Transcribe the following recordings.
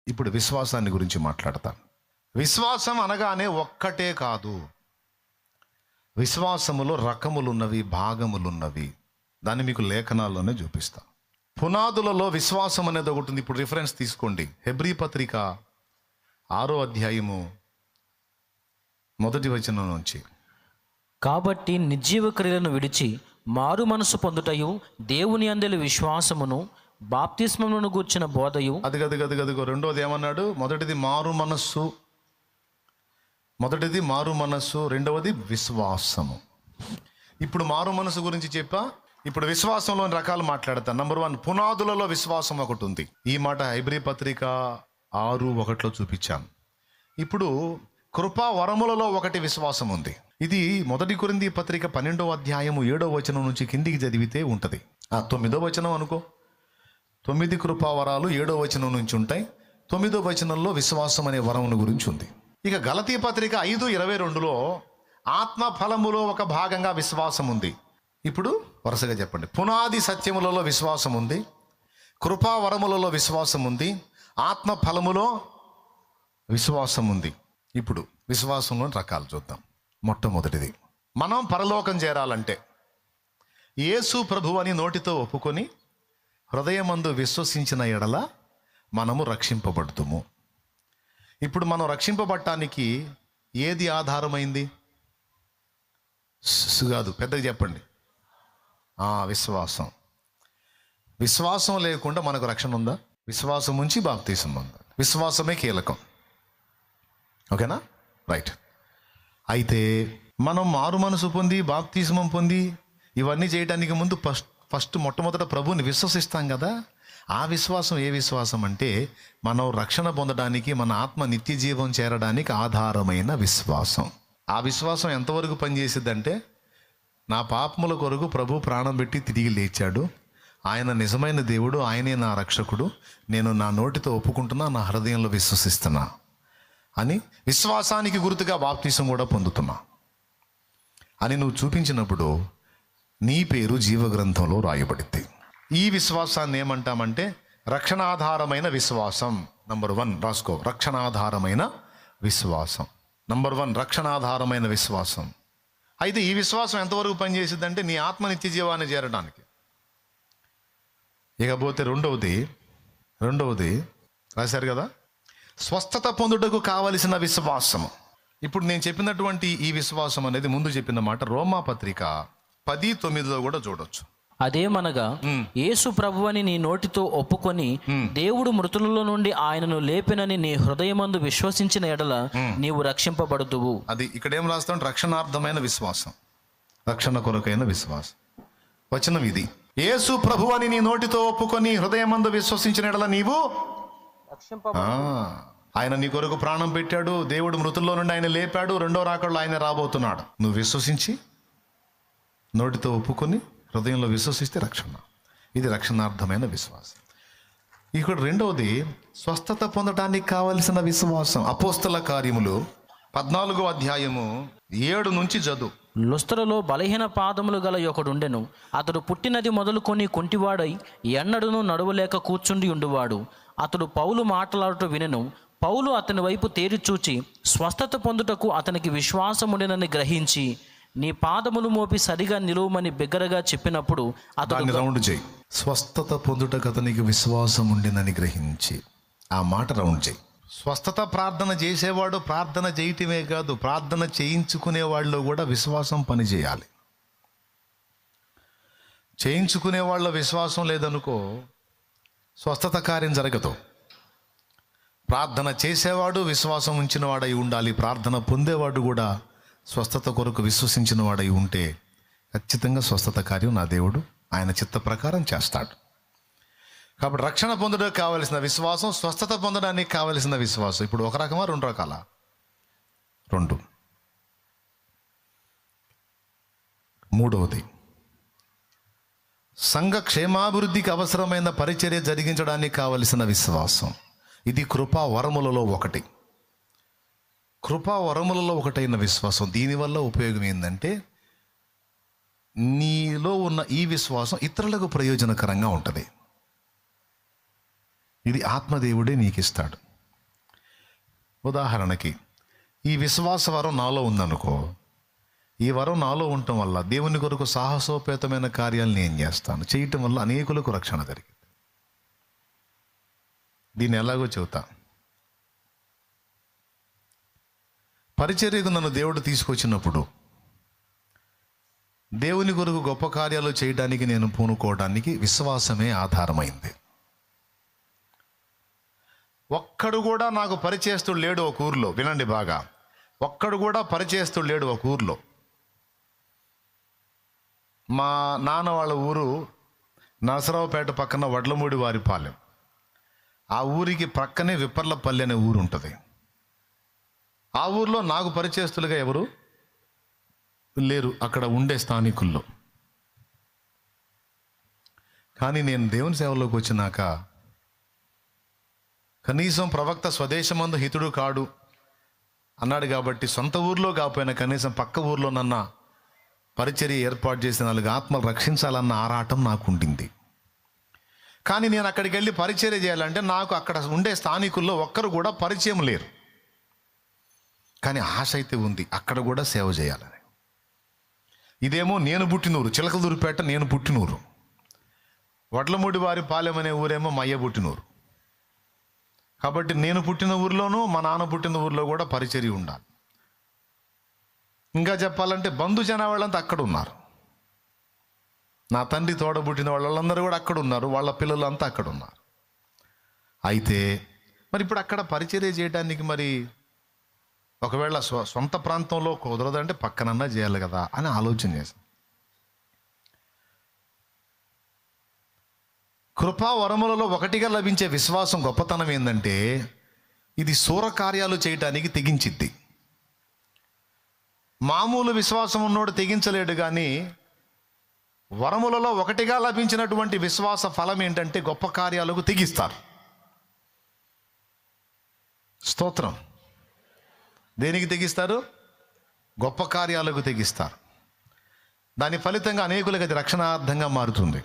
ఇప్పుడు విశ్వాసాన్ని గురించి మాట్లాడతాను. విశ్వాసం అనగానే ఒక్కటే కాదు, విశ్వాసములో రకములున్నవి, భాగములున్నవి. దాన్ని మీకు లేఖనాల్లోనే చూపిస్తా. పునాదులలో విశ్వాసం అనేది ఒకటి ఉంది. ఇప్పుడు రిఫరెన్స్ తీసుకోండి, హెబ్రీ పత్రిక 6వ అధ్యాయము 1వ వచనం నుంచి. కాబట్టి నిర్జీవ క్రియలను విడిచి మారు మనసు పొందుటయు, దేవుని అందలి విశ్వాసమును, బాప్తిస్మమును గూర్చిన బోధయు. అదిగో రెండోది ఏమన్నాడు? మొదటిది మారు మనస్సు, రెండవది విశ్వాసము. ఇప్పుడు మారు మనసు గురించి చెప్పా, ఇప్పుడు విశ్వాసంలోని రకాలు మాట్లాడతాను. నంబర్ 1, పునాదులలో విశ్వాసం ఒకటి ఉంది. ఈ మాట హెబ్రీ పత్రిక 6:1 చూపించాను. ఇప్పుడు కృపా వరములలో ఒకటి విశ్వాసం ఉంది. ఇది 1 కొరింథీ పత్రిక 12వ అధ్యాయము 7వ వచనం నుంచి కిందికి చదివితే ఉంటుంది. 9వ వచనం అనుకో. 9 కృపా వరాలు 7వ వచనం నుంచి ఉంటాయి. 9వ వచనంలో విశ్వాసం అనే వరమును గురించి ఉంది. ఇక గలతీ పత్రిక 5:22లో ఆత్మ ఫలములో ఒక భాగంగా విశ్వాసం ఉంది. ఇప్పుడు వరుసగా చెప్పండి. పునాది సత్యములలో విశ్వాసం ఉంది, కృపా వరములలో విశ్వాసం ఉంది, ఆత్మ ఫలములో విశ్వాసం ఉంది. ఇప్పుడు విశ్వాసంలో రకాలు చూద్దాం. మొట్టమొదటిది, మనం పరలోకం చేరాలంటే యేసు ప్రభు అని నోటితో ఒప్పుకొని హృదయమందు విశ్వసించిన ఎడల మనము రక్షింపబడుతుము. ఇప్పుడు మనం రక్షింపబడటానికి ఏది ఆధారమైంది? కాదు, పెద్దగా చెప్పండి. విశ్వాసం. విశ్వాసం లేకుండా మనకు రక్షణ ఉందా? విశ్వాసం ఉంచి బాప్తీసం ఉందా? విశ్వాసమే కీలకం. ఓకేనా? రైట్. అయితే మనం మారు మనసు పొంది బాప్తీసం పొంది ఇవన్నీ చేయడానికి ముందు మొట్టమొదట ప్రభువుని విశ్వసిస్తాం కదా. ఆ విశ్వాసం ఏ విశ్వాసం అంటే మనం రక్షణ పొందడానికి, మన ఆత్మ నిత్య జీవం చేరడానికి ఆధారమైన విశ్వాసం. ఆ విశ్వాసం ఎంతవరకు పనిచేసిద్దంటే, నా పాపముల కొరకు ప్రభు ప్రాణం పెట్టి తిరిగి లేచాడు, ఆయన నిజమైన దేవుడు, ఆయనే నా రక్షకుడు, నేను నా నోటితో ఒప్పుకుంటున్నా, నా హృదయంలో విశ్వసిస్తున్నా అని విశ్వాసానికి గుర్తుగా బాప్తీసం కూడా పొందుతున్నా అని నువ్వు చూపించినప్పుడు నీ పేరు జీవగ్రంథంలో రాయబడింది. ఈ విశ్వాసాన్ని ఏమంటామంటే రక్షణాధారమైన విశ్వాసం. నంబర్ 1 రాసుకో, రక్షణాధారమైన విశ్వాసం. నంబర్ 1 రక్షణాధారమైన విశ్వాసం. అయితే ఈ విశ్వాసం ఎంతవరకు పనిచేసిందంటే నీ ఆత్మ నిత్య జీవాన్ని చేరడానికి. ఇకపోతే రెండవది రాశారు కదా, స్వస్థత పొందుటకు కావలసిన విశ్వాసము. ఇప్పుడు నేను చెప్పినటువంటి ఈ విశ్వాసం అనేది ముందు చెప్పిన మాట రోమా పత్రిక 10:9లో కూడా చూడొచ్చు. అదేమనగా యేసు ప్రభువని నీ నోటితో ఒప్పుకొని దేవుడు మృతులలో నుండి ఆయనను లేపినని నీ హృదయమందు విశ్వసించిన ఎడల నీవు రక్షింపబడుదువు. అది ఇక్కడ ఏం రాస్తాం? రక్షణార్థమైన విశ్వాసం, రక్షణ కొరకైన విశ్వాసం. వచనం ఇది, యేసు ప్రభువని నీ నోటితో ఒప్పుకొని హృదయమందు విశ్వసించిన ఎడల నీవు ఆయన నీ కొరకు ప్రాణం పెట్టాడు, దేవుడు మృతుల్లో నుండి ఆయన లేపాడు, రెండో రాకడలో ఆయన రాబోతున్నాడు. నువ్వు విశ్వసించి నోటితో ఒప్పుకొని హృదయంలో విశ్వసిస్తే రక్షణ. ఇది రక్షణార్థమైన విశ్వాసం. ఇక్కడ రెండవది స్వస్థత పొందడానికి కావలసిన విశ్వాసం. అపోస్తల కార్యములు 14వ అధ్యాయము 7 నుంచి చదువు. లుస్త్రలో బలహీన పాదములు గల ఒకడుండెను. అతడు పుట్టినది మొదలుకొని కుంటివాడై ఎన్నడూను నడువలేక కూర్చుండి ఉండువాడు. అతడు పౌలు మాట్లాడుతూ వినెను. పౌలు అతని వైపు తేరి చూచి స్వస్థత పొందుటకు అతనికి విశ్వాసముండెనని గ్రహించి, నీ పాదములు మోపి సరిగా నిలువమని బిగ్గరగా చెప్పినప్పుడు అతడు రౌండ్ చేయి. స్వస్థత పొందుటకు అతనికి విశ్వాసం ఉండిందని గ్రహించి, ఆ మాట రౌండ్ చేయి. స్వస్థత ప్రార్థన చేసేవాడు ప్రార్థన చేయటమే కాదు, ప్రార్థన చేయించుకునే వాళ్ళు కూడా విశ్వాసం పని చేయాలి. చేయించుకునే వాళ్ళ విశ్వాసం లేదనుకో, స్వస్థత కార్యం జరగదు. ప్రార్థన చేసేవాడు విశ్వాసం ఉంచిన వాడై ఉండాలి. ప్రార్థన పొందేవాడు కూడా స్వస్థత కొరకు విశ్వసించిన వాడై ఉంటే ఖచ్చితంగా స్వస్థత కార్యం నా దేవుడు ఆయన చిత్త ప్రకారం చేస్తాడు. కాబట్టి రక్షణ పొందడానికి కావలసిన విశ్వాసం, స్వస్థత పొందడానికి కావలసిన విశ్వాసం. ఇప్పుడు ఒక రకమా, 2 రకాల? 2. మూడవది, సంఘ క్షేమాభివృద్ధికి అవసరమైన పరిచర్య జరిగించడానికి కావలసిన విశ్వాసం. ఇది కృపా వరములలో ఒకటి. కృపా వరములలో ఒకటైన విశ్వాసం. దీనివల్ల ఉపయోగం ఏంటంటే నీలో ఉన్న ఈ విశ్వాసం ఇతరులకు ప్రయోజనకరంగా ఉంటుంది. ఇది ఆత్మదేవుడే నీకు ఇస్తాడు. ఉదాహరణకి ఈ విశ్వాస వరం నాలో ఉందనుకో, ఈ వరం నాలో ఉండటం వల్ల దేవుని కొరకు సాహసోపేతమైన కార్యాలు నేను చేస్తాను. చేయటం వల్ల అనేకులకు రక్షణ జరిగింది. దీన్ని ఎలాగో చెబుతా. పరిచర్యకు నన్ను దేవుడు తీసుకొచ్చినప్పుడు దేవుని కొరకు గొప్ప కార్యాలు చేయడానికి నేను పూనుకోవడానికి విశ్వాసమే ఆధారమైంది. ఒక్కడు కూడా నాకు పరిచయస్తుడు లేడు ఒక ఊర్లో. వినండి బాగా, ఒక్కడు కూడా పరిచయస్తుడు లేడు ఒక ఊర్లో. మా నాన్న వాళ్ళ ఊరు నరసరావుపేట పక్కన వడ్లమూడి వారిపాలెం. ఆ ఊరికి ప్రక్కనే విప్పర్లపల్లి అనే ఊరు ఉంటుంది. ఆ ఊర్లో నాకు పరిచయస్తులుగా ఎవరు లేరు, అక్కడ ఉండే స్థానికుల్లో. కానీ నేను దేవుని సేవలోకి వచ్చినాక కనీసం ప్రవక్త స్వదేశమందు హితుడు కాడు అన్నాడు కాబట్టి సొంత ఊర్లో కాకపోయినా కనీసం పక్క ఊర్లో నన్న పరిచర్య ఏర్పాటు చేసి 4 ఆత్మలు రక్షించాలన్న ఆరాటం నాకు ఉండింది. కానీ నేను అక్కడికి వెళ్ళి పరిచర్య చేయాలంటే నాకు అక్కడ ఉండే స్థానికుల్లో ఒక్కరు కూడా పరిచయం లేరు. కానీ ఆశ అయితే ఉంది, అక్కడ కూడా సేవ చేయాలని. ఇదేమో నేను పుట్టినూరు, చిలకలూరుపేట నేను పుట్టినూరు. వడ్లమూడి వారి పాలెం అనే ఊరేమో మా అయ్య పుట్టినూరు. కాబట్టి నేను పుట్టిన ఊర్లోనూ మా నాన్న పుట్టిన ఊర్లో కూడా పరిచర్య ఉండాలి. ఇంకా చెప్పాలంటే బంధు జన వాళ్ళంతా అక్కడ ఉన్నారు. నా తండ్రి తోడబుట్టిన వాళ్ళందరూ కూడా అక్కడ ఉన్నారు, వాళ్ళ పిల్లలు అంతా అక్కడ ఉన్నారు. అయితే మరి ఇప్పుడు అక్కడ పరిచర్య చేయడానికి మరి ఒకవేళ సొంత ప్రాంతంలో కుదరదంటే పక్కనన్నా చేయాలి కదా అని ఆలోచన చేశాను. కృపా వరములలో ఒకటిగా లభించే విశ్వాసం గొప్పతనం ఏంటంటే ఇది శూర కార్యాలు చేయటానికి తెగించిద్ది. మామూలు విశ్వాసం ఉన్నోడు తెగించలేడు, కానీ వరములలో ఒకటిగా లభించినటువంటి విశ్వాస ఫలం ఏంటంటే గొప్ప కార్యాలకు తెగిస్తారు. స్తోత్రం. దేనికి తెగిస్తారు? గొప్ప కార్యాలకు తెగిస్తారు. దాని ఫలితంగా అనేకులకు అది రక్షణార్థంగా మారుతుంది.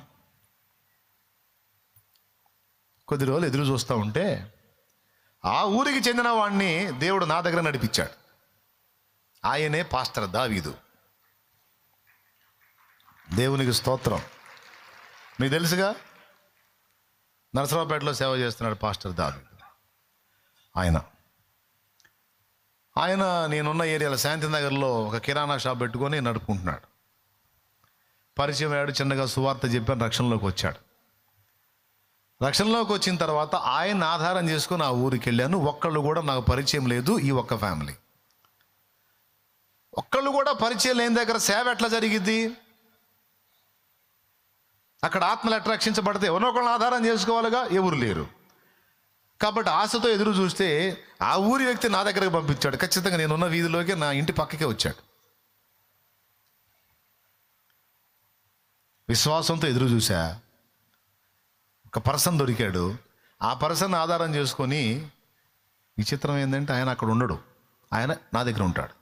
కొద్ది రోజులు ఎదురు చూస్తూ ఉంటే ఆ ఊరికి చెందిన వాడిని దేవుడు నా దగ్గర నడిపించాడు. ఆయనే పాస్టర్ దావీదు. దేవునికి స్తోత్రం. మీకు తెలుసుగా, నరసరావుపేటలో సేవ చేస్తున్నాడు పాస్టర్ దావీదు. ఆయన నేనున్న ఏరియాలో శాంతినగర్లో ఒక కిరాణా షాప్ పెట్టుకొని నడుపుకుంటున్నాడు. పరిచయం అయ్యాడు, చిన్నగా సువార్త చెప్పాను, రక్షణలోకి వచ్చాడు. రక్షణలోకి వచ్చిన తర్వాత ఆయన ఆధారం చేసుకొని ఆ ఊరికి వెళ్ళాను. ఒక్కళ్ళు కూడా నాకు పరిచయం లేదు. ఈ ఒక్క ఫ్యామిలీ ఒక్కళ్ళు కూడా పరిచయం లేని దగ్గర సేవ ఎట్లా జరిగిద్ది? అక్కడ ఆత్మలు ఎట్లా రక్షించబడితే ఎవరో ఒకళ్ళని ఆధారం చేసుకోవాలిగా, ఎవరు లేరు. కాబట్టి ఆశతో ఎదురు చూస్తే ఆ ఊరి వ్యక్తి నా దగ్గరకు పంపించాడు. ఖచ్చితంగా నేనున్న వీధిలోకి నా ఇంటి పక్కకే వచ్చాడు. విశ్వాసంతో ఎదురు చూసా. ఒక పర్సన్ దొరికాడు. ఆ పర్సన్ ఆధారం చేసుకొని, విచిత్రం ఏంటంటే ఆయన అక్కడ ఉండడు, ఆయన నా దగ్గర ఉంటాడు.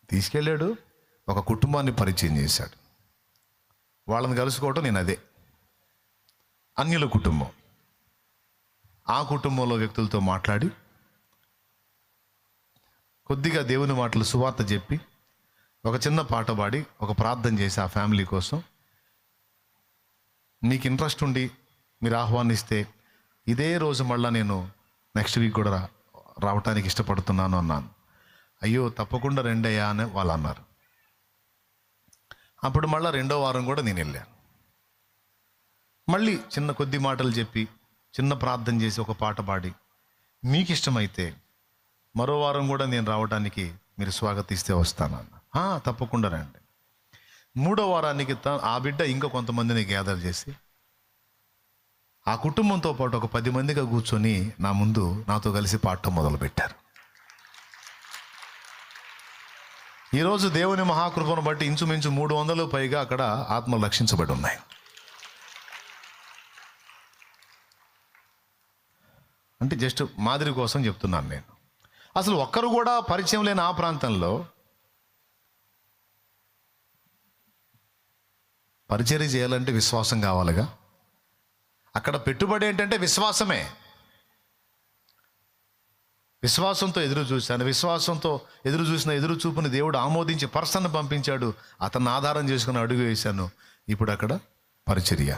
తీసుకెళ్ళాడు, ఒక కుటుంబాన్ని పరిచయం చేశాడు. వాళ్ళని కలుసుకోవటం నేను అదే అన్యుల కుటుంబం. ఆ కుటుంబంలో వ్యక్తులతో మాట్లాడి కొద్దిగా దేవుని మాటలు సువార్త చెప్పి ఒక చిన్న పాట పాడి ఒక ప్రార్థన చేసి ఆ ఫ్యామిలీ కోసం, మీకు ఇంట్రెస్ట్ ఉండి మీరు ఆహ్వానిస్తే ఇదే రోజు మళ్ళీ నేను నెక్స్ట్ వీక్ కూడా రావటానికి ఇష్టపడుతున్నాను అన్నాను. అయ్యో తప్పకుండా రెండయ్యా అని వాళ్ళు అన్నారు. అప్పుడు మళ్ళీ 2వ వారం కూడా నేను వెళ్ళాను. మళ్ళీ చిన్న కొద్ది మాటలు చెప్పి చిన్న ప్రార్థన చేసి ఒక పాట పాడి, మీకు ఇష్టమైతే మరో వారం కూడా నేను రావడానికి మీరు స్వాగతిస్తే వస్తానన్న. తప్పకుండా రండి. 3వ వారానికి ఆ బిడ్డ ఇంకా కొంతమందిని గ్యాదర్ చేసి ఆ కుటుంబంతో పాటు ఒక 10 మందిగా కూర్చొని నా ముందు నాతో కలిసి పాడటం మొదలుపెట్టారు. ఈరోజు దేవుని మహాకృపను బట్టి ఇంచుమించు 300 పైగా అక్కడ ఆత్మలు రక్షించబడి ఉన్నాయి. అంటే జస్ట్ మాదిరి కోసం చెప్తున్నాను నేను. అసలు ఒక్కరు కూడా పరిచయం లేని ఆ ప్రాంతంలో పరిచర్య చేయాలంటే విశ్వాసం కావాలిగా. అక్కడ పెట్టుబడి ఏంటంటే విశ్వాసమే. విశ్వాసంతో ఎదురు చూశాను. విశ్వాసంతో ఎదురు చూసిన ఎదురు చూపుని దేవుడు ఆమోదించి పర్సన్ పంపించాడు. అతన్ని ఆధారం చేసుకుని అడుగు వేశాను. ఇప్పుడు అక్కడ పరిచర్య.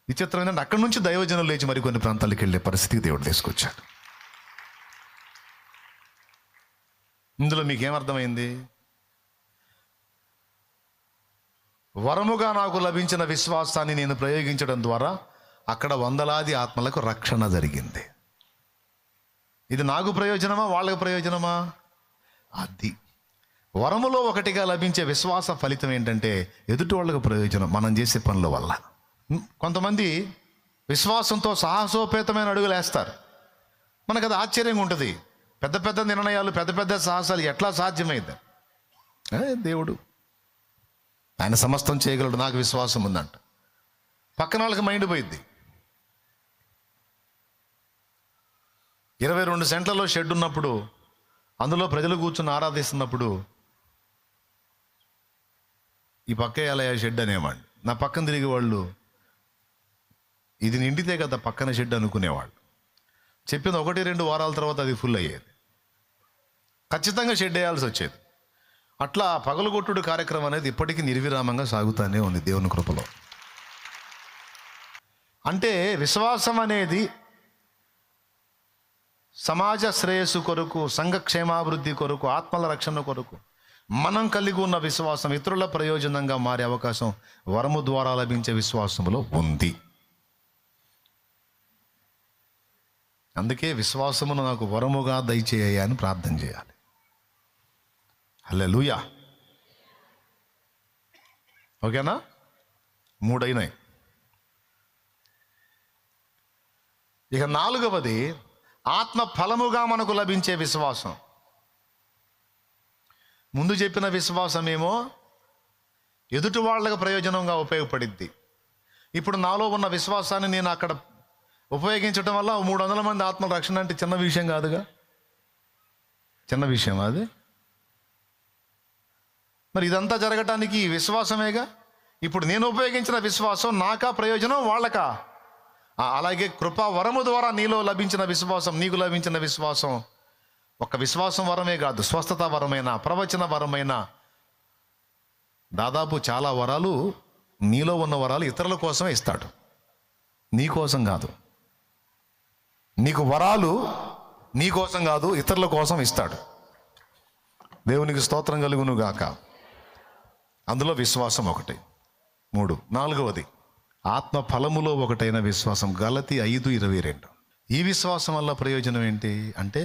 విచిత్రం ఏంటంటే అక్కడి నుంచి దైవజనులు లేచి మరికొన్ని ప్రాంతాలకు వెళ్ళే పరిస్థితికి దేవుడు తీసుకొచ్చాడు. ఇందులో మీకేమర్థమైంది? వరముగా నాకు లభించిన విశ్వాసాన్ని నేను ప్రయోగించడం ద్వారా అక్కడ వందలాది ఆత్మలకు రక్షణ జరిగింది. ఇది నాకు ప్రయోజనమా, వాళ్ళకు ప్రయోజనమా? అది వరములో ఒకటిగా లభించే విశ్వాస ఫలితం ఏంటంటే ఎదుటి వాళ్ళకు ప్రయోజనం మనం చేసే పనుల వల్ల. కొంతమంది విశ్వాసంతో సాహసోపేతమైన అడుగులు వేస్తారు. మనకు అది ఆశ్చర్యంగా ఉంటుంది. పెద్ద పెద్ద నిర్ణయాలు, పెద్ద పెద్ద సాహసాలు ఎట్లా సాధ్యమైంది? దేవుడు ఆయన సమస్తం చేయగలడు, నాకు విశ్వాసం ఉందంట. పక్కన వాళ్ళకి మైండ్ పోయిద్ది. 22 సెంట్లలో షెడ్ ఉన్నప్పుడు, అందులో ప్రజలు కూర్చుని ఆరాధిస్తున్నప్పుడు ఈ పక్క ఎలా షెడ్ అనేవాళ్ళు, నా పక్కన తిరిగి వాళ్ళు ఇది నిండితే కదా పక్కన షెడ్ అనుకునేవాళ్ళు. చెప్పింది 1-2 వారాల తర్వాత అది ఫుల్ అయ్యేది. ఖచ్చితంగా షెడ్ వేయాల్సి వచ్చేది. అట్లా పగలగొట్టుడు కార్యక్రమం అనేది ఇప్పటికీ నిర్విరామంగా సాగుతూనే ఉంది దేవుని కృపలో. అంటే విశ్వాసం అనేది సమాజ శ్రేయస్సు కొరకు, సంఘ క్షేమాభివృద్ధి కొరకు, ఆత్మల రక్షణ కొరకు మనం కలిగి ఉన్న విశ్వాసం ఇతరుల ప్రయోజనంగా మారే అవకాశం వరము ద్వారా లభించే విశ్వాసంలో ఉంది. అందుకే విశ్వాసమును నాకు వరముగా దయచేయ అని ప్రార్థన చేయాలి. హల్లెలూయా. ఓకేనా? 3 అయినాయి. ఇక 4వది ఆత్మ ఫలముగా మనకు లభించే విశ్వాసం. ముందు చెప్పిన విశ్వాసం ఏమో ఎదుటి వాళ్ళకు ప్రయోజనంగా ఉపయోగపడిద్ది. ఇప్పుడు నాలో ఉన్న విశ్వాసాన్ని నేను అక్కడ ఉపయోగించడం వల్ల 300 మంది ఆత్మల రక్షణ అంటే చిన్న విషయం కాదుగా. చిన్న విషయం అది. మరి ఇదంతా జరగటానికి విశ్వాసమేగా. ఇప్పుడు నేను ఉపయోగించిన విశ్వాసం నాకా ప్రయోజనం, వాళ్ళకా? అలాగే కృపా వరము ద్వారా నీలో లభించిన విశ్వాసం, నీకు లభించిన విశ్వాసం ఒక విశ్వాసం వరమే కాదు, స్వస్థత వరమైన, ప్రవచన వరమైన, దాదాపు చాలా వరాలు, నీలో ఉన్న వరాలు ఇతరుల కోసమే ఇస్తాడు, నీ కోసం కాదు. నీకు వరాలు నీ కోసం కాదు, ఇతరుల కోసం ఇస్తాడు. దేవునికి స్తోత్రం కలుగును గాక. అందులో విశ్వాసం ఒకటి. 3. 4వది ఆత్మ ఫలములో ఒకటైన విశ్వాసం. గలతీ 5:22. ఈ విశ్వాసం వల్ల ప్రయోజనం ఏంటి అంటే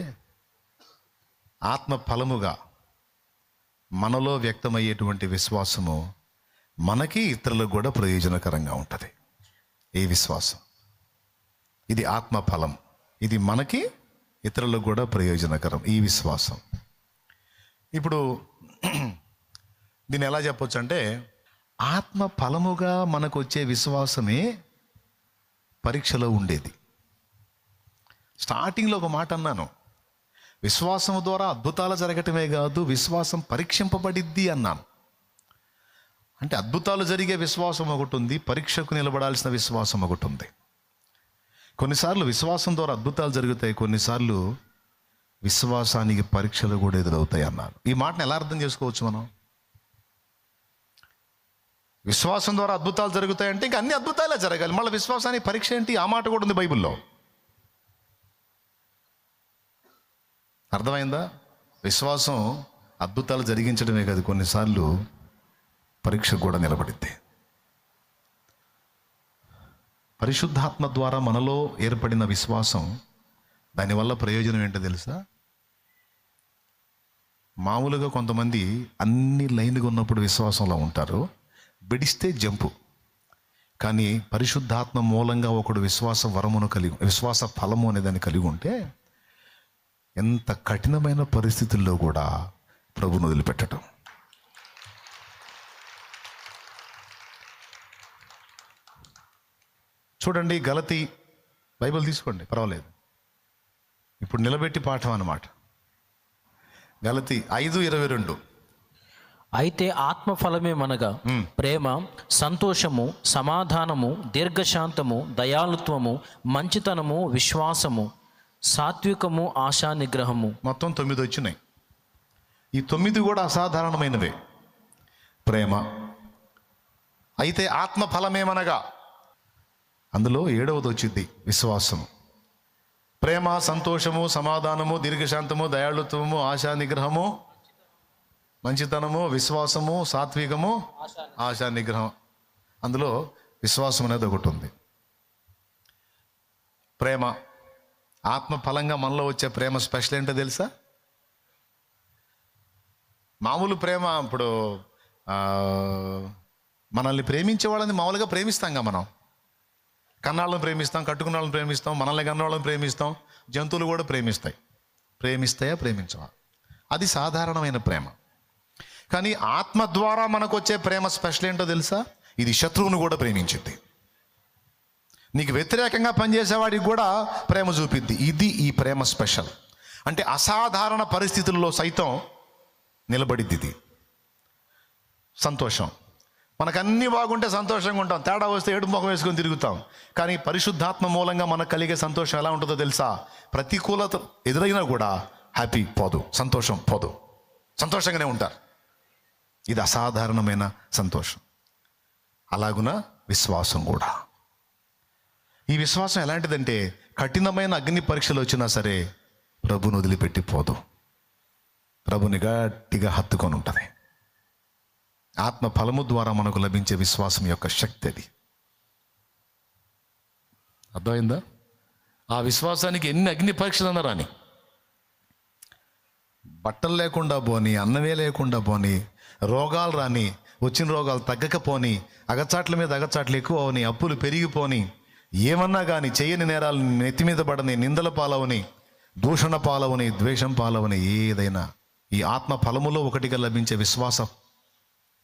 ఆత్మ ఫలముగా మనలో వ్యక్తమయ్యేటువంటి విశ్వాసము మనకి ఇతరులకు కూడా ప్రయోజనకరంగా ఉంటుంది. ఈ విశ్వాసం, ఇది ఆత్మ ఫలం, ఇది మనకి ఇతరులకు కూడా ప్రయోజనకరం. ఈ విశ్వాసం ఇప్పుడు దీన్ని ఎలా చెప్పొచ్చు అంటే ఆత్మ ఫలముగా మనకు వచ్చే విశ్వాసమే పరీక్షలో ఉండేది. స్టార్టింగ్లో ఒక మాట అన్నాను, విశ్వాసం ద్వారా అద్భుతాలు జరగటమే కాదు, విశ్వాసం పరీక్షింపబడిద్ది అన్నాను. అంటే అద్భుతాలు జరిగే విశ్వాసం ఒకటి ఉంది, పరీక్షకు నిలబడాల్సిన విశ్వాసం ఒకటి ఉంది. కొన్నిసార్లు విశ్వాసం ద్వారా అద్భుతాలు జరుగుతాయి, కొన్నిసార్లు విశ్వాసానికి పరీక్షలు కూడా ఎదురవుతాయి అన్నారు. ఈ మాటను ఎలా అర్థం చేసుకోవచ్చు మనం? విశ్వాసం ద్వారా అద్భుతాలు జరుగుతాయంటే ఇంకా అన్ని అద్భుతాలే జరగాలి, మళ్ళీ విశ్వాసానికి పరీక్ష ఏంటి? ఆ మాట కూడా ఉంది బైబిల్లో. అర్థమైందా? విశ్వాసం అద్భుతాలు జరిగించడమే కాదు, కొన్నిసార్లు పరీక్ష కూడా నిలబడిద్ది. పరిశుద్ధాత్మ ద్వారా మనలో ఏర్పడిన విశ్వాసం, దానివల్ల ప్రయోజనం ఏంటో తెలుసా? మామూలుగా కొంతమంది అన్ని లైన్గా ఉన్నప్పుడు విశ్వాసంలో ఉంటారు, బిడిస్తే జంపు. కానీ పరిశుద్ధాత్మ మూలంగా ఒకడు విశ్వాస వరమును కలిగి, విశ్వాస ఫలము అనే దాన్ని కలిగి ఉంటే ఎంత కఠినమైన పరిస్థితుల్లో కూడా ప్రభువును వదిలిపెట్టడం. చూడండి, గలతీ బైబిల్ తీసుకోండి, పర్వాలేదు. ఇప్పుడు నిలబెట్టి పాఠం అన్నమాట. గలతీ 5:22. అయితే ఆత్మ ఫలమేమనగా ప్రేమ, సంతోషము, సమాధానము, దీర్ఘశాంతము, దయాళుత్వము, మంచితనము, విశ్వాసము, సాత్వికము, ఆశా నిగ్రహము. మొత్తం 9 వచ్చినాయి. ఈ 9 కూడా అసాధారణమైనవే. ప్రేమ. అయితే ఆత్మ ఫలమేమనగా అందులో 7వది వచ్చింది విశ్వాసం. ప్రేమ, సంతోషము, సమాధానము, దీర్ఘశాంతము, దయాళుత్వము, ఆశా నిగ్రహము, మంచితనము, విశ్వాసము, సాత్వికము, ఆశా నిగ్రహం. అందులో విశ్వాసం అనేది ఒకటి ఉంది. ప్రేమ, ఆత్మ ఫలంగా మనలో వచ్చే ప్రేమ స్పెషల్ ఏంటో తెలుసా? మామూలు ప్రేమ ఇప్పుడు మనల్ని ప్రేమించే వాళ్ళని మామూలుగా ప్రేమిస్తాంగా మనం. కన్నాళ్ళని ప్రేమిస్తాం, కట్టుకున్న వాళ్ళని ప్రేమిస్తాం, మనల్ని కన్న వాళ్ళని ప్రేమిస్తాం, జంతువులు కూడా ప్రేమిస్తాయా ప్రేమించవా? అది సాధారణమైన ప్రేమ. కానీ ఆత్మ ద్వారా మనకు వచ్చే ప్రేమ స్పెషల్ ఏంటో తెలుసా? ఇది శత్రువును కూడా ప్రేమించింది. నీకు వ్యతిరేకంగా పనిచేసేవాడికి కూడా ప్రేమ చూపిద్ది. ఇది ఈ ప్రేమ స్పెషల్. అంటే అసాధారణ పరిస్థితుల్లో సైతం నిలబడిద్ది ఇది. సంతోషం, మనకన్నీ బాగుంటే సంతోషంగా ఉంటాం, తేడా వస్తే ఏడు ముఖం వేసుకొని తిరుగుతాం. కానీ పరిశుద్ధాత్మ మూలంగా మనకు కలిగే సంతోషం ఎలా ఉంటుందో తెలుసా? ప్రతికూలత ఎదురైనా కూడా హ్యాపీ పోదు, సంతోషం పోదు, సంతోషంగానే ఉంటారు. ఇది అసాధారణమైన సంతోషం. అలాగున విశ్వాసం కూడా. ఈ విశ్వాసం ఎలాంటిదంటే కఠినమైన అగ్ని పరీక్షలు వచ్చినా సరే ప్రభుని వదిలిపెట్టి పోదు, ప్రభుని గట్టిగా హత్తుకొని ఉంటుంది. ఆత్మ ఫలము ద్వారా మనకు లభించే విశ్వాసం యొక్క శక్తి అది. అర్థమైందా? ఆ విశ్వాసానికి ఎన్ని అగ్ని పరీక్షలు అన్నా రాని, బట్టలు లేకుండా పోని, అన్నమే లేకుండా పోని, రోగాలు రాని, వచ్చిన రోగాలు తగ్గకపోని, అగచాట్ల మీద అగచాట్లు ఎక్కువ అవని, అప్పులు పెరిగిపోని, ఏమన్నా కానీ చేయని నేరాలు నెత్తి మీద పడని, నిందల పాలవని, దూషణ పాలవని, ద్వేషం పాలవని, ఏదైనా ఈ ఆత్మ ఫలములో ఒకటిగా లభించే విశ్వాస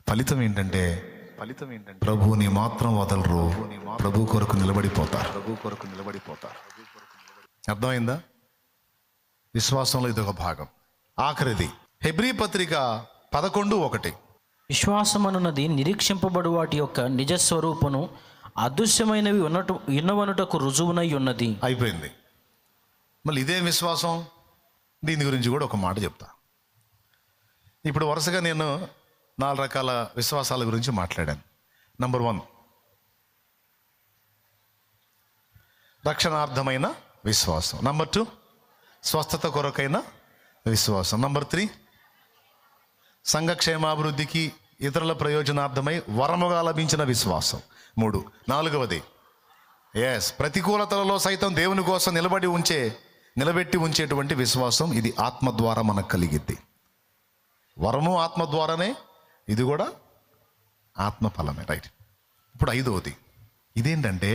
ఫలితం ఏంటంటే ప్రభువుని మాత్రం వదలరు, ప్రభు కొరకు నిలబడిపోతారు. అర్థమైందా? విశ్వాసంలో ఇదొక భాగం. ఆఖరిది హెబ్రీ పత్రిక 11:1. విశ్వాసమనున్నది నిరీక్షింపబడు వాటి యొక్క నిజస్వరూపును, అదృశ్యమైనవి ఉన్నవనుటకు రుజువునై ఉన్నది. అయిపోయింది. మళ్ళీ ఇదే విశ్వాసం, దీని గురించి కూడా ఒక మాట చెప్తా. ఇప్పుడు వరుసగా నేను 4 రకాల విశ్వాసాల గురించి మాట్లాడాను. నంబర్ 1 రక్షణార్థమైన విశ్వాసం. నంబర్ 2 స్వస్థత కొరకైన విశ్వాసం. నంబర్ 3 సంఘక్షేమాభివృద్ధికి ఇతరుల ప్రయోజనార్థమై వరముగా లభించిన విశ్వాసం. 3 4వది ప్రతికూలతలలో సైతం దేవుని కోసం నిలబెట్టి ఉంచేటువంటి విశ్వాసం. ఇది ఆత్మ ద్వారా మనకు కలిగిద్ది. వరము ఆత్మ ద్వారానే, ఇది కూడా ఆత్మ ఫలమే. రైట్. ఇప్పుడు 5వది ఇదేంటంటే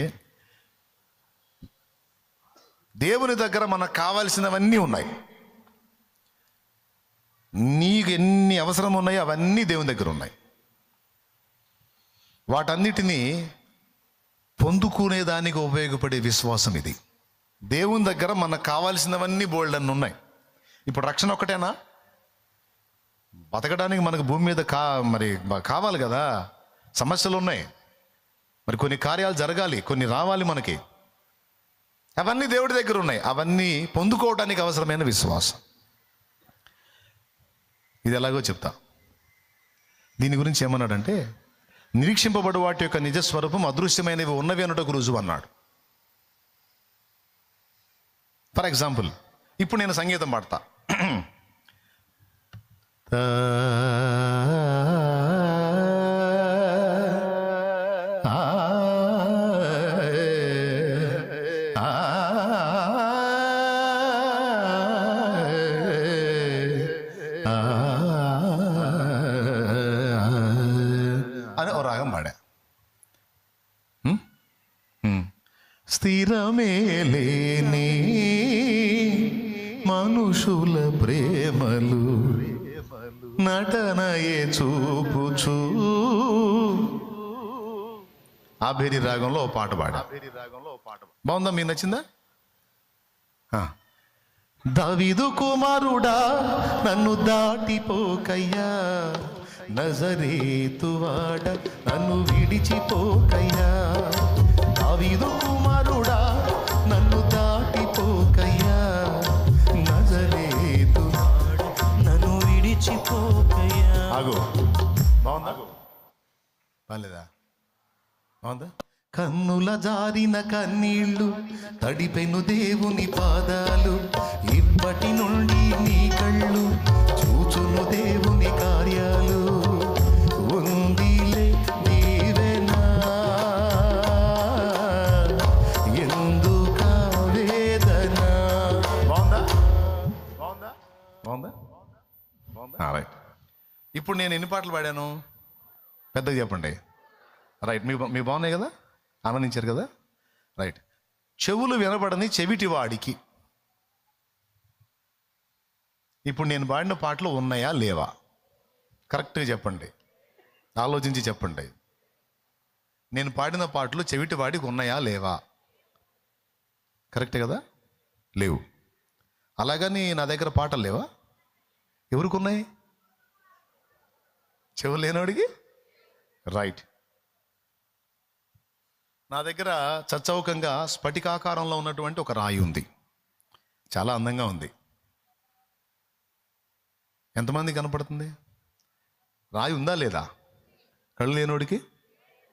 దేవుని దగ్గర మనకు కావాల్సినవన్నీ ఉన్నాయి. నీకు ఎన్ని అవసరం ఉన్నాయో అవన్నీ దేవుని దగ్గర ఉన్నాయి. వాటన్నిటినీ పొందుకునేదానికి ఉపయోగపడే విశ్వాసం ఇది. దేవుని దగ్గర మనకు కావాల్సినవన్నీ బోల్డన్ని ఉన్నాయి. ఇప్పుడు రక్షణ ఒక్కటేనా? బతకడానికి మనకు భూమి మీద మరి కావాలి కదా, సమస్యలు ఉన్నాయి, మరి కొన్ని కార్యాలు జరగాలి, కొన్ని రావాలి మనకి. అవన్నీ దేవుడి దగ్గర ఉన్నాయి. అవన్నీ పొందుకోవడానికి అవసరమైన విశ్వాసం. ఇది ఎలాగో చెప్తా. దీని గురించి ఏమన్నాడంటే, నిరీక్షింపబడు వాటి యొక్క నిజస్వరూపం అదృశ్యమైనవి ఉన్నవి అనుటకు రుజువు అన్నాడు. ఫర్ ఎగ్జాంపుల్, ఇప్పుడు నేను సంగీతం పాడతా. అని ఓ రాగం పాడా. స్థిరమే లేని మనుషుల ప్రేమలు నటనయే చూపుచూ ఆబేరి రాగంలో ఓ పాట పాడా. బాగుందా? మీకు నచ్చిందా? దావీదు కుమారుడా నన్ను దాటిపోకయ్యా, నజరేతువాడ నన్ను విడిచిపోకయ్యా. దావీదు కుమారుడా నన్ను దాటిపోకయ్యా, ఆగు, బాగుందా? బాలేదా? బాగుందా? కన్నుల జారిన కన్నీళ్ళు తడిపెను దేవుని పాదాలు, ఇప్పటి నుండి నీ కళ్ళు చూచును దేవుని కార్యాలు. ఉందిలే నీవేనా ఎందుక వేదన. బాగుందా? బాగుందా? బాగుందా? రైట్. ఇప్పుడు నేను ఎన్ని పాటలు పాడాను? పెద్దగా చెప్పండి. రైట్, మీ బాగున్నాయి కదా, ఆనందించారు కదా. రైట్. చెవులు వినబడని చెవిటి వాడికి ఇప్పుడు నేను పాడిన పాటలు ఉన్నాయా లేవా? కరెక్ట్గా చెప్పండి, ఆలోచించి చెప్పండి. నేను పాడిన పాటలు చెవిటి వాడికి ఉన్నాయా లేవా? కరెక్టే కదా? లేవు. అలాగని నా దగ్గర పాటలు లేవా? ఎవరికి ఉన్నాయి? చెవులు లేనివాడికి. రైట్. నా దగ్గర చచ్చౌకంగా స్ఫటికాకారంలో ఉన్నటువంటి ఒక రాయి ఉంది. చాలా అందంగా ఉంది. ఎంతమంది కనపడుతుంది? రాయి ఉందా లేదా? కళ్ళు లేనోడికి.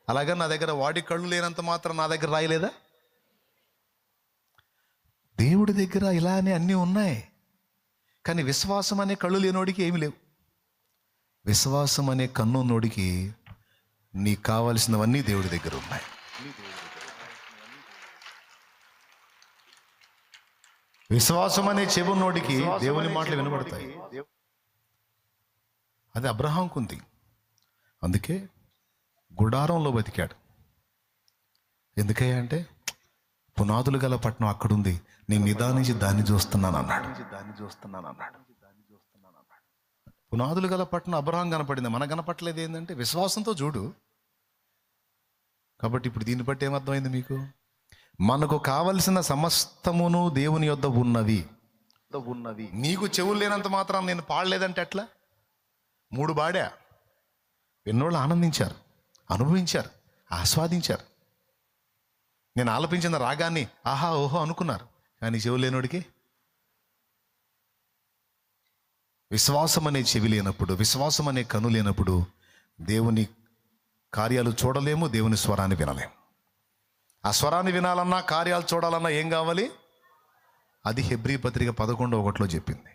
అలాగా నా దగ్గర వాడికి కళ్ళు లేనంత మాత్రం నా దగ్గర రాయి లేదా? దేవుడి దగ్గర ఇలానే అన్నీ ఉన్నాయి. కానీ విశ్వాసం అనే కళ్ళు లేనోడికి ఏమి లేవు. విశ్వాసం అనే కన్ను ఉన్నోడికి నీకు కావలసినవన్నీ దేవుడి దగ్గర ఉన్నాయి. విశ్వాసం అనే చెవున్నోడికి దేవుని మాటలు వినబడతాయి. అది అబ్రహాంకు ఉంది. అందుకే గుడారంలో బతికాడు. ఎందుకయ్యా అంటే పునాదులు గల పట్టణం అక్కడుంది, నేను నిదానించి దాన్ని చూస్తున్నాను అన్నాడు. పునాదులు గల పట్టణం అబ్రహాం కనపడింది, మనకు కనపట్లేదు. ఏంటంటే విశ్వాసంతో చూడు. కాబట్టి ఇప్పుడు దీన్ని బట్టి ఏమర్థమైంది మీకు? మనకు కావలసిన సమస్తమును దేవుని యొద్ద ఉన్నవి. నీకు చెవులు లేనంత మాత్రం నేను పాడలేదంటే ఎట్లా? 3 పాడా. ఎన్నోళ్ళు ఆనందించారు, అనుభవించారు, ఆస్వాదించారు. నేను ఆలపించిన రాగాన్ని ఆహా ఓహో అనుకున్నారు. కానీ చెవులు లేనోడికి విశ్వాసం అనే చెవి లేనప్పుడు, విశ్వాసం అనే కన్ను లేనప్పుడు దేవుని కార్యాలు చూడలేము, దేవుని స్వరాన్ని వినలేము. ఆ స్వరాన్ని వినాలన్నా, కార్యాలు చూడాలన్నా ఏం కావాలి? అది హెబ్రీ పత్రిక 11:1 చెప్పింది.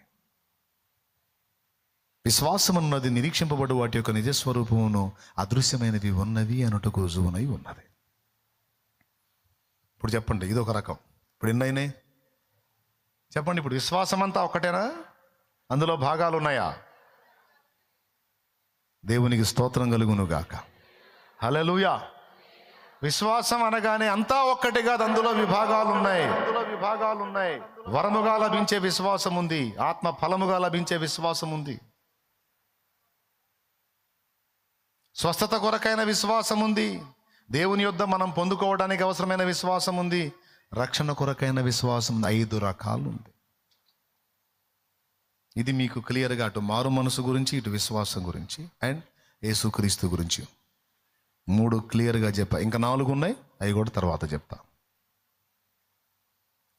విశ్వాసం అన్నది నిరీక్షింపబడు వాటి యొక్క నిజస్వరూపమును అదృశ్యమైనవి ఉన్నవి అనుటకు రుజువునై ఉన్నది. ఇప్పుడు చెప్పండి, ఇది ఒక రకం. ఇప్పుడు ఎన్నైనాయి చెప్పండి. ఇప్పుడు విశ్వాసం అంతా ఒక్కటేనా? అందులో భాగాలు ఉన్నాయా? దేవునికి స్తోత్రం కలుగును గాక. హల్లెలూయా. విశ్వాసం అనగానే అంతా ఒక్కటే కాదు, అందులో విభాగాలు ఉన్నాయి. వరముగా లభించే విశ్వాసం ఉంది, ఆత్మ ఫలముగా లభించే విశ్వాసం ఉంది, స్వస్థత కొరకైన విశ్వాసం ఉంది, దేవుని యొద్ద మనం పొందుకోవడానికి అవసరమైన విశ్వాసం ఉంది, రక్షణ కొరకైన విశ్వాసం 5 రకాలు ఉంది. ఇది మీకు క్లియర్గా అటు మారు మనసు గురించి, ఇటు విశ్వాసం గురించి అండ్ యేసుక్రీస్తు గురించి 3 క్లియర్గా చెప్పా. ఇంకా 4 ఉన్నాయి, అవి కూడా తర్వాత చెప్తా.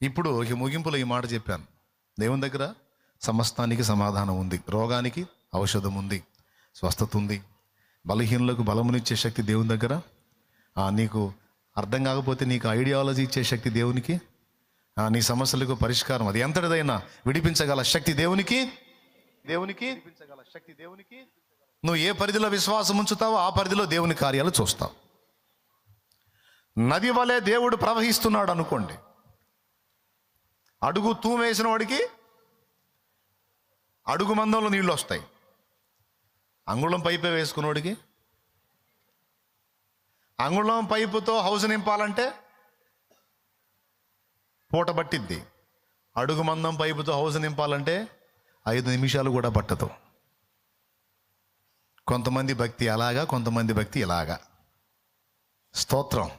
ఇప్పుడు ఈ ముగింపులో ఈ మాట చెప్పాను. దేవుని దగ్గర సమస్తానికి సమాధానం ఉంది, రోగానికి ఔషధం ఉంది, స్వస్థత ఉంది, బలహీనులకు బలమునిచ్చే శక్తి దేవుని దగ్గర. నీకు అర్థం కాకపోతే నీకు ఐడియాలజీ ఇచ్చే శక్తి దేవునికి, నీ సమస్యలకు పరిష్కారం అది ఎంతటిదైనా విడిపించగల శక్తి దేవునికి. నువ్వు ఏ పరిధిలో విశ్వాసం ఉంచుతావో ఆ పరిధిలో దేవుని కార్యాలు చూస్తావు. నది వలె దేవుడు ప్రవహిస్తున్నాడు అనుకోండి, అడుగు తూమేసిన వాడికి అడుగు మందంలో నీళ్ళు వస్తాయి. అంగుళం పైపే వేసుకున్నోడికి అంగుళం పైపుతో హౌస్ నింపాలంటే పూట పట్టిద్ది. అడుగు మందం పైపుతో హౌస్ నింపాలంటే 5 నిమిషాలు కూడా పట్టదు. కొంతమంది భక్తి అలాగా, కొంతమంది భక్తి ఇలాగా. స్తోత్రం.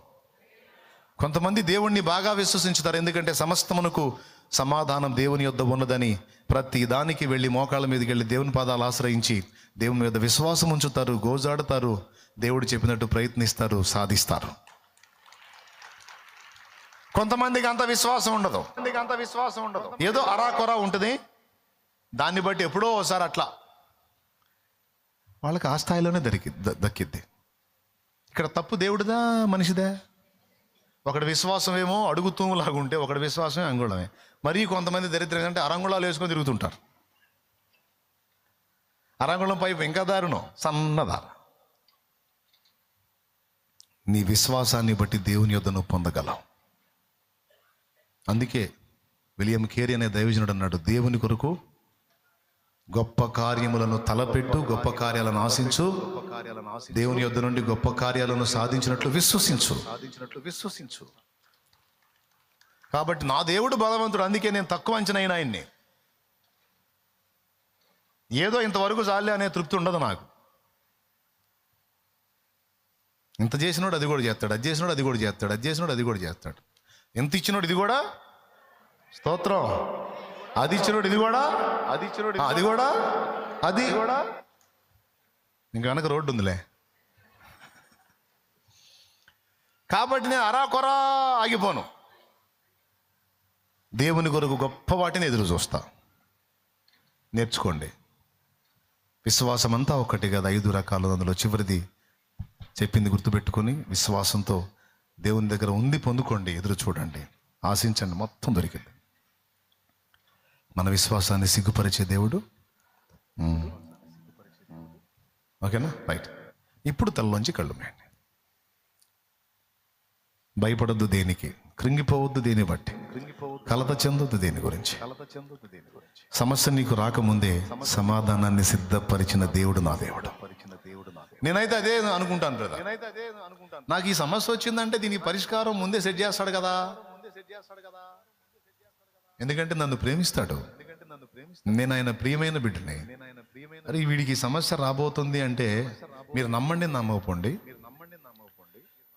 కొంతమంది దేవుణ్ణి బాగా విశ్వసించుతారు, ఎందుకంటే సమస్తమునకు సమాధానం దేవుని యొద్ద ఉన్నదని ప్రతి దానికి వెళ్ళి మోకాళ్ళ మీదకి వెళ్ళి దేవుని పాదాలు ఆశ్రయించి దేవుని యొద్ద విశ్వాసం ఉంచుతారు, గోజాడుతారు, దేవుడు చెప్పినట్టు ప్రయత్నిస్తారు, సాధిస్తారు. కొంతమందికి అంత విశ్వాసం ఉండదు, ఏదో అరాకొరా ఉంటుంది. దాన్ని బట్టి ఎప్పుడో ఒకసారి అట్లా వాళ్ళకి ఆ స్థాయిలోనే దక్కిద్ది. ఇక్కడ తప్పు దేవుడిదా మనిషిదా? ఒకటి విశ్వాసం ఏమో అడుగుతూలాగా ఉంటే ఒకటి విశ్వాసమే అంగుళమే. మరీ కొంతమంది దరిద్రం అంటే అరంగుళాలు వేసుకొని తిరుగుతుంటారు. అరంగుళం పైపు ఇంకా దారుణం, సన్నదార. నీ విశ్వాసాన్ని బట్టి దేవుని యొద్ద నువ్వు పొందగలవు. అందుకే విలియం కేరీ అనే దైవజనుడు అన్నాడు, దేవుని కొరకు గొప్ప కార్యములను తలపెట్టు, గొప్ప కార్యాలను ఆశించు, దేవుని యొద్ద నుండి గొప్ప కార్యాలను సాధించినట్లు విశ్వసించు. కాబట్టి నా దేవుడు బలవంతుడు, అందుకే నేను తక్కువ అంచనా అయిన ఆయన్ని. ఏదో ఇంతవరకు చాలే అనే తృప్తి ఉండదు నాకు. ఇంత చేసినోడు అది కూడా చేస్తాడు, అది చేసినోడు అది కూడా చేస్తాడు, అది చేసినోడు అది కూడా చేస్తాడు. ఎంత ఇచ్చినోడు ఇది కూడా స్తోత్రం, అది ఇచ్చినోడు ఇది కూడా, అది ఇచ్చినోడు అది కూడా, అది కూడా. ఇంక వెనక రోడ్డు ఉందిలే. కాబట్టి నేను అరాకొరా ఆగిపోను. దేవుని కొరకు గొప్ప వాటిని ఎదురు చూస్తా. నేర్చుకోండి. విశ్వాసం అంతా ఒకటి కదా, 5 రకాలు. అందులో చివరిది చెప్పింది గుర్తుపెట్టుకొని విశ్వాసంతో దేవుని దగ్గర ఉంది పొందుకోండి. ఎదురు చూడండి, ఆశించండి, మొత్తం దొరికింది. మన విశ్వాసాన్ని సిగ్గుపరిచే దేవుడు. ఓకేనా? రైట్. ఇప్పుడు తలలోంచి కళ్ళు మేయండి. భయపడొద్దు దేనికి, కృంగిపోవద్దు దేని బట్టి, కలత చెందొద్దు దేని గురించి. సమస్య నీకు రాకముందే సమాధానాన్ని సిద్ధపరిచిన దేవుడు నా దేవుడు. నేనైతే అదే అనుకుంటాను బ్రదర్. నాకు ఈ సమస్య వచ్చిందంటే దీనికి పరిష్కారం ముందే సెట్ చేస్తాడు కదా. ఎందుకంటే నన్ను ప్రేమిస్తాడు, నేను ఆయన ప్రియమైన బిడ్డని. అరే వీడికి సమస్య రాబోతుంది అంటే మీరు నమ్మండి నమ్మకపోండి,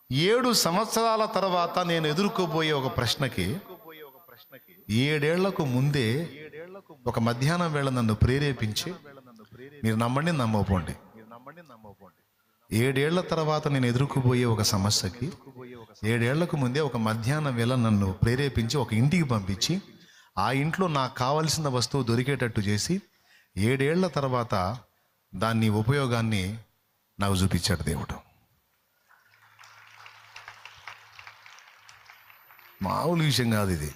7 సంవత్సరాల తర్వాత నేను ఎదుర్కోబోయే ఒక ప్రశ్నకి 7 ఏళ్లకు ముందే ఒక మధ్యాహ్నం వేళ నన్ను ప్రేరేపించి, మీరు నమ్మండి నమ్మకపోండి, 7 ఏళ్ల తర్వాత నేను ఎదుర్కోబోయే ఒక సమస్యకి 7 ఏళ్లకు ముందే ఒక మధ్యాహ్నం వేళ నన్ను ప్రేరేపించి ఒక ఇంటికి పంపించి, ఆ ఇంట్లో నాకు కావలసిన వస్తువు దొరికేటట్టు చేసి 7 ఏళ్ల తర్వాత దాన్ని ఉపయోగాన్ని నాకు చూపించాడు దేవుడు. మామూలు విషయం కాదు ఇది.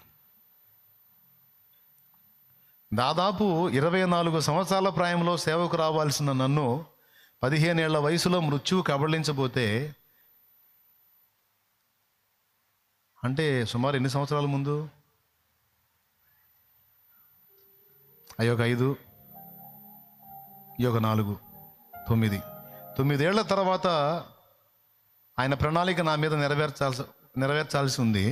దాదాపు 24 సంవత్సరాల ప్రాయంలో సేవకు రావాల్సిన నన్ను 15 ఏళ్ల వయసులో మృత్యువు కబళించబోతే, అంటే సుమారు ఎన్ని సంవత్సరాల ముందు? అయ్యొక 5, ఈ ఒక 4, 9 ఏళ్ల తర్వాత ఆయన ప్రణాళిక నా మీద నెరవేర్చాల్సి ఉంది.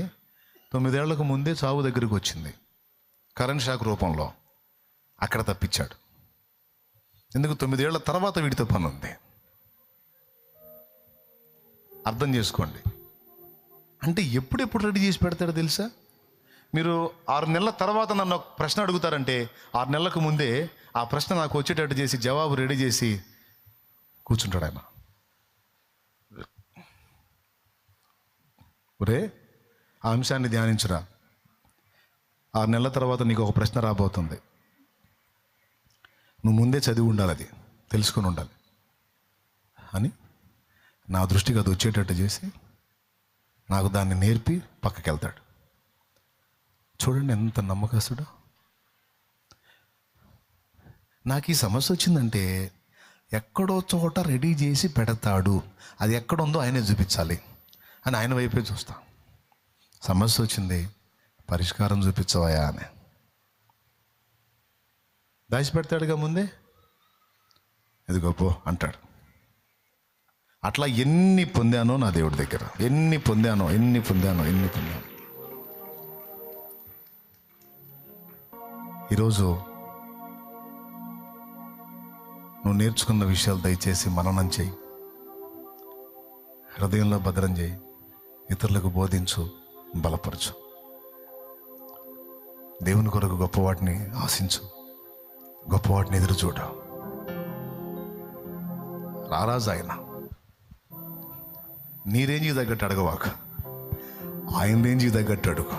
9 ఏళ్లకు ముందే చావు దగ్గరికి వచ్చింది, కరెంట్ షాక్ రూపంలో. అక్కడ తప్పించాడు. ఎందుకు? 9 ఏళ్ల తర్వాత వీడితో పని ఉంది. అర్థం చేసుకోండి. అంటే ఎప్పుడెప్పుడు రెడీ చేసి పెడతాడో తెలుసా? మీరు 6 నెలల తర్వాత నన్ను ఒక ప్రశ్న అడుగుతారంటే 6 నెలలకు ముందే ఆ ప్రశ్న నాకు వచ్చేటట్టు చేసి జవాబు రెడీ చేసి కూర్చుంటాడు ఆయన. ఒరే ఆ అంశాన్ని ధ్యానించురా, 6 నెలల తర్వాత నీకు ఒక ప్రశ్న రాబోతుంది, నువ్వు ముందే చదివి ఉండాలి, అది తెలుసుకొని ఉండాలి అని నా దృష్టికి అది వచ్చేటట్టు చేసి నాకు దాన్ని నేర్పి పక్కకి వెళ్తాడు. చూడండి ఎంత నమ్మకస్తుడు. నాకు ఈ సమస్య వచ్చిందంటే ఎక్కడో చోట రెడీ చేసి పెడతాడు, అది ఎక్కడుందో ఆయనే చూపించాలి అని ఆయన వైపే చూస్తా. సమస్య వచ్చింది, పరిష్కారం చూపించవయా అని దాచిపెడతాడుగా ముందే. ఇది గొప్ప అంటాడు. అట్లా ఎన్ని పొందానో నా దేవుడి దగ్గర, ఎన్ని పొందానో. ఈరోజు నువ్వు నేర్చుకున్న విషయాలు దయచేసి మననం చేయి, హృదయంలో భద్రం చేయి, ఇతరులకు బోధించు, బలపరచు. దేవుని కొరకు గొప్పవాటిని ఆశించు, గొప్పవాటిని ఎదురు చూడ. రారాజు ఆయన. నీ రేంజ్కి తగ్గట్టు అడగవాక, ఆయన రేంజ్కి తగ్గట్టు అడుగు.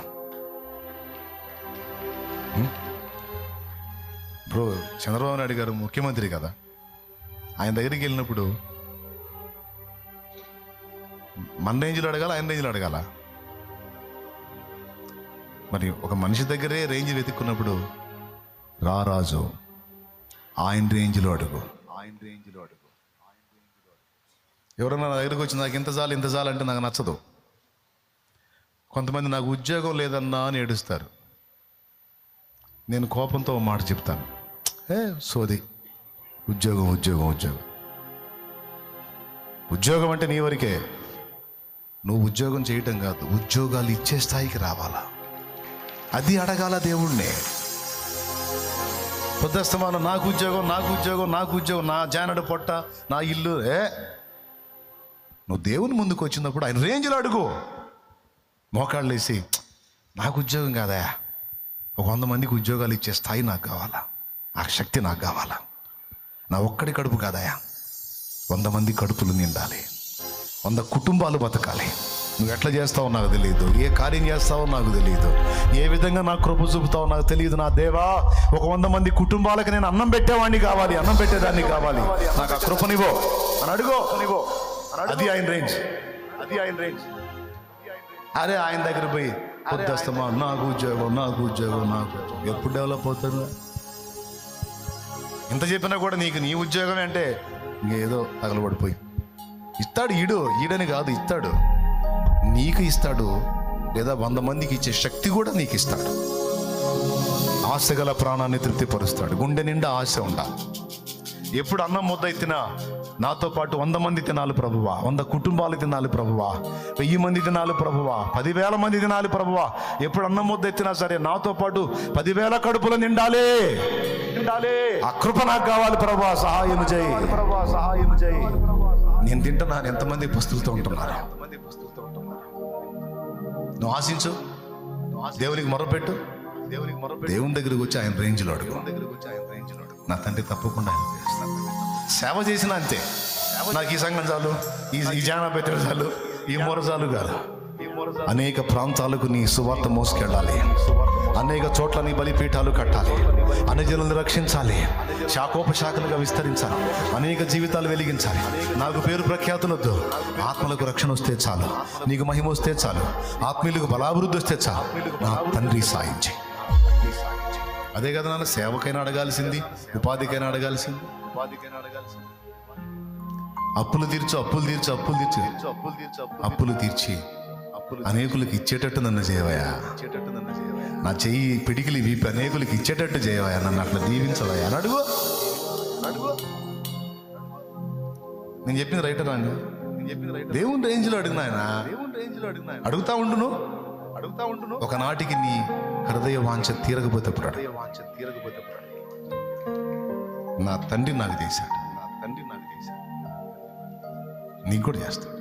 ఇప్పుడు చంద్రబాబు నాయుడు గారు ముఖ్యమంత్రి కదా, ఆయన దగ్గరికి వెళ్ళినప్పుడు మన రేంజ్లో అడగాల, ఆయన రేంజ్లో అడగాల? మరి ఒక మనిషి దగ్గరే రేంజ్ వెతుక్కున్నప్పుడు రారాజు ఆయన రేంజ్లో అడుగు, ఆయన రేంజ్లో అడుగు. ఎవరన్నా నా దగ్గరికి వచ్చి నాకు ఇంత చాలు అంటే నాకు నచ్చదు. కొంతమంది నాకు ఉద్యోగం లేదన్నా అని ఏడుస్తారు. నేను కోపంతో ఒక మాట చెప్తాను, సోది, ఉద్యోగం ఉద్యోగం ఉద్యోగం ఉద్యోగం అంటే నీ వరకే. నువ్వు ఉద్యోగం చేయటం కాదు, ఉద్యోగాలు ఇచ్చే స్థాయికి రావాలా, అది అడగాల దేవుణ్ణి. పొద్దుస్తమానం నాకు ఉద్యోగం నాకు ఉద్యోగం నాకు ఉద్యోగం, నా జానడు పొట్ట, నా ఇల్లు. నువ్వు దేవుని ముందుకు వచ్చినప్పుడు ఆయన రేంజ్లో అడుగు. మోకాళ్ళు వేసి నాకు ఉద్యోగం కాదా, ఒక 100 మందికి ఉద్యోగాలు ఇచ్చే స్థాయి నాకు కావాలా, ఆ శక్తి నాకు కావాలా. నా ఒక్కడి కడుపు కాదాయా, 100 మంది కడుపులు నిండాలి, 100 కుటుంబాలు బతకాలి. నువ్వు ఎట్లా చేస్తావో నాకు తెలియదు, ఏ కార్యం చేస్తావో నాకు తెలియదు, ఏ విధంగా నాకు కృప చూపుతావో నాకు తెలియదు. నా దేవా, ఒక 100 మంది కుటుంబాలకు నేను అన్నం పెట్టేవాడిని కావాలి, అన్నం పెట్టేదాన్ని కావాలి, నాకు ఆ కృపనివో అని అడుగో. అది ఆయన రేంజ్, అది ఆయన రేంజ్. అరే ఆయన దగ్గర పోయి పొద్దుస్తమా నాకు ఉద్యోగం నాకు ఉద్యోగం నాకు ఉద్యోగం, ఎప్పుడు డెవలప్ అవుతాను? ఎంత చెప్పినా కూడా నీకు నీ ఉద్యోగమే అంటే ఇంకేదో తగలబడిపోయి ఇస్తాడు. ఈడని కాదు, ఇస్తాడు, నీకు ఇస్తాడు, లేదా 100 మందికి ఇచ్చే శక్తి కూడా నీకు ఇస్తాడు. ఆశ గల ప్రాణాన్ని తృప్తిపరుస్తాడు. గుండె నిండా ఆశ ఉండాలి. ఎప్పుడు అన్నం ముద్ద ఎత్తినా నాతో పాటు 100 మంది తినాలి ప్రభువా, 100 కుటుంబాలు తినాలి ప్రభువా, 1000 మంది తినాలి ప్రభువా, 10,000 మంది తినాలి ప్రభువా. ఎప్పుడు అన్నం ముద్ద ఎత్తినా సరే నాతో పాటు 10,000 కడుపులు నిండాలి. ఆ కృప నాకు కావాలి ప్రభువా, సహాయం చేయి, సహాయం చేయి. నేను తింటున్నాను, ఎంతమంది పస్తులతో ఉంటున్నారు. నువ్వు ఆశించు, దేవునికి మొరపెట్టు, దేవుని దగ్గరికి వచ్చి ఆయన రేంజ్లో అడుగు. నా తండ్రి తప్పకుండా హెల్ప్ చేస్తాను. సేవ చేసిన అంతే. నాకు ఈ సంఘం చాలు, ఈ జానా పెట్టడం చాలు, ఈ మొర చాలు కాదు. అనేక ప్రాంతాలకు నీ సువార్త మోసుకెళ్ళాలి, అనేక చోట్ల నీ బలిపీఠాలు కట్టాలి, అన్ని జనులను రక్షించాలి, శాఖోపశాఖలుగా విస్తరించాలి, అనేక జీవితాలు వెలిగించాలి. నాకు పేరు ప్రఖ్యాతులొద్దు, ఆత్మలకు రక్షణ వస్తే చాలు, నీకు మహిమ వస్తే చాలు, ఆత్మీయులకు బలాభివృద్ధి వస్తే చాలు. నా తండ్రి సాయించి. అదే కదా నాన్న సేవకైనా అడగాల్సింది, ఉపాధికైనా అడగాల్సింది. అప్పులు తీర్చు, అప్పులు తీర్చు, అప్పులు తీర్చు, అప్పులు తీర్చి అనేకులకు ఇచ్చేటట్టు నన్ను చేయవయా. నా చెయ్యి పిడికిలి వీపి అనేకులకు ఇచ్చేటట్టు చేయవయా, నన్ను అట్లా దీవించవయా అని అడుగు. నేను చెప్పింది రైటర్ అండి. దేవుని రేంజ్లో అడిగిన ఆయన అడుగుతా ఉండును. ఒకనాటికి నీ హృదయ వాంఛ తీరకపోతే నా తండ్రి నాకు చేశాడు, నీకు కూడా చేస్తాడు.